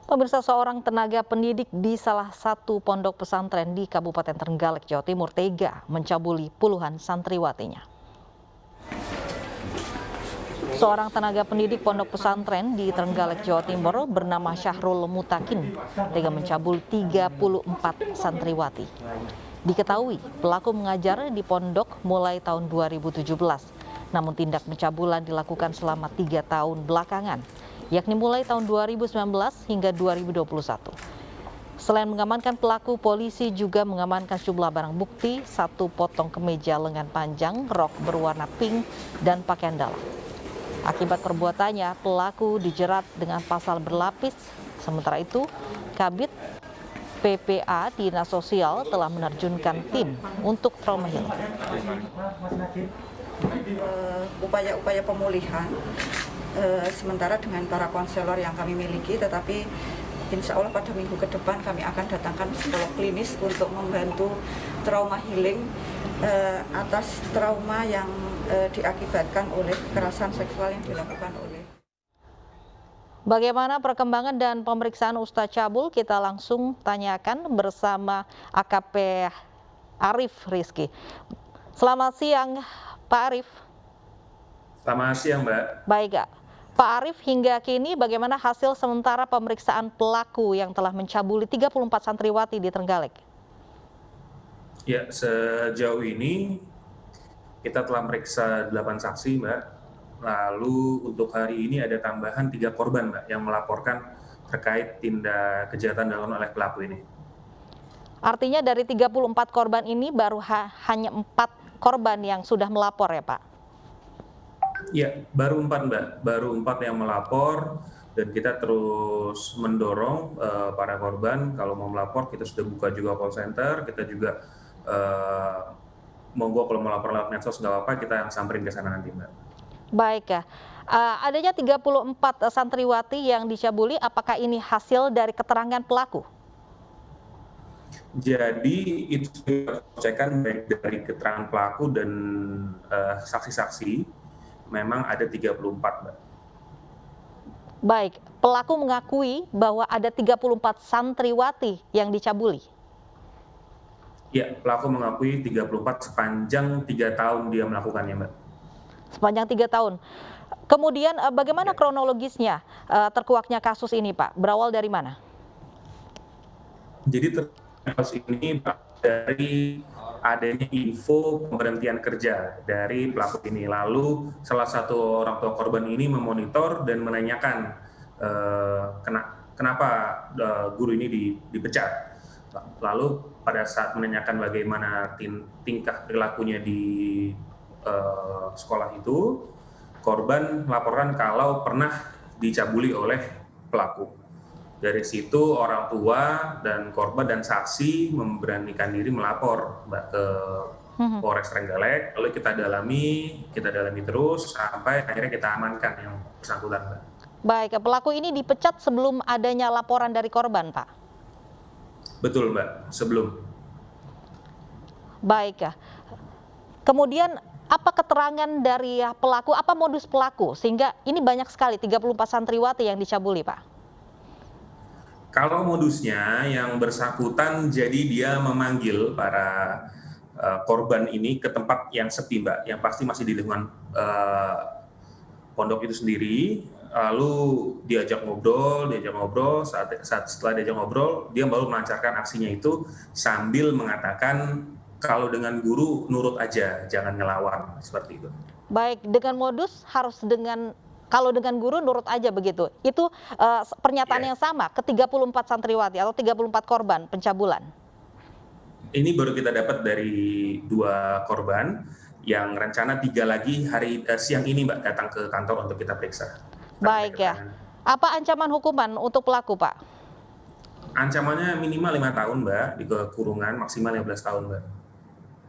Pemirsa, seorang tenaga pendidik di salah satu pondok pesantren di Kabupaten Trenggalek, Jawa Timur tega mencabuli puluhan santriwatinya. Seorang tenaga pendidik pondok pesantren di Trenggalek, Jawa Timur bernama Syahrul Mutakin tega mencabuli 34 santriwati. Diketahui pelaku mengajar di pondok mulai tahun 2017, namun tindak pencabulan dilakukan selama 3 tahun belakangan, yakni mulai tahun 2019 hingga 2021. Selain mengamankan pelaku, polisi juga mengamankan sejumlah barang bukti, 1 potong kemeja lengan panjang, rok berwarna pink, dan pakaian dalam. Akibat perbuatannya, pelaku dijerat dengan pasal berlapis. Sementara itu, Kabid PPA Dinas Sosial telah menerjunkan tim untuk trauma healing. Upaya-upaya pemulihan sementara dengan para konselor yang kami miliki, tetapi insya Allah pada minggu ke depan kami akan datangkan psikolog klinis untuk membantu trauma healing atas trauma yang diakibatkan oleh kekerasan seksual yang dilakukan oleh. Bagaimana perkembangan dan pemeriksaan Ustadz Cabul? Kita langsung tanyakan bersama AKP Arif Rizky. Selamat siang, Pak Arif. Selamat siang, Mbak. Baik, Pak Arif, hingga kini bagaimana hasil sementara pemeriksaan pelaku yang telah mencabuli 34 santriwati di Trenggalek? Ya, sejauh ini kita telah meriksa 8 saksi, Mbak. Lalu untuk hari ini ada tambahan 3 korban, Mbak, yang melaporkan terkait tindak kejahatan dilakukan oleh pelaku ini. Artinya dari 34 korban ini baru hanya 4 korban yang sudah melapor ya, Pak? Ya, baru 4, Mbak. Baru 4 yang melapor, dan kita terus mendorong para korban kalau mau melapor. Kita sudah buka juga call center, kita juga monggo kalau melapor lewat medsos nggak apa-apa, kita yang samperin ke sana nanti, Mbak. Baik ya, adanya 34 santriwati yang dicabuli, apakah ini hasil dari keterangan pelaku? Jadi itu cekkan baik dari keterangan pelaku dan saksi-saksi, memang ada 34, Mbak. Baik, pelaku mengakui bahwa ada 34 santriwati yang dicabuli. Ya, pelaku mengakui 34 sepanjang 3 tahun dia melakukannya, Mbak. Sepanjang 3 tahun. Kemudian bagaimana kronologisnya terkuaknya kasus ini, Pak? Berawal dari mana? Jadi kasus ini dari adanya info pemberhentian kerja dari pelaku ini. Lalu salah satu orang tua korban ini memonitor dan menanyakan kenapa guru ini dipecat. Lalu pada saat menanyakan bagaimana tingkah perilakunya di sekolah itu, korban melaporkan kalau pernah dicabuli oleh pelaku. Dari situ orang tua dan korban dan saksi memberanikan diri melapor, Mbak, ke Polres Trenggalek. Lalu kita dalami terus sampai akhirnya kita amankan yang bersangkutan, Mbak. Baik, pelaku ini dipecat sebelum adanya laporan dari korban, Pak? Betul, Mbak, sebelum. Baik ya. Kemudian apa keterangan dari pelaku, apa modus pelaku sehingga ini banyak sekali 34 santriwati yang dicabuli, Pak? Kalau modusnya yang bersangkutan, jadi dia memanggil para korban ini ke tempat yang sepi, Mbak, yang pasti masih di lingkungan pondok itu sendiri. Lalu diajak ngobrol, setelah diajak ngobrol, dia baru melancarkan aksinya itu sambil mengatakan kalau dengan guru nurut aja, jangan ngelawan, seperti itu. Baik, dengan modus harus kalau dengan guru nurut aja begitu. Itu pernyataan yang sama ke 34 santriwati atau 34 korban pencabulan. Ini baru kita dapat dari 2 korban, yang rencana 3 lagi siang ini, Mbak, datang ke kantor untuk kita periksa. Baik ya. Apa ancaman hukuman untuk pelaku, Pak? Ancamannya minimal 5 tahun, Mbak, di kurungan, maksimal 15 tahun, Mbak.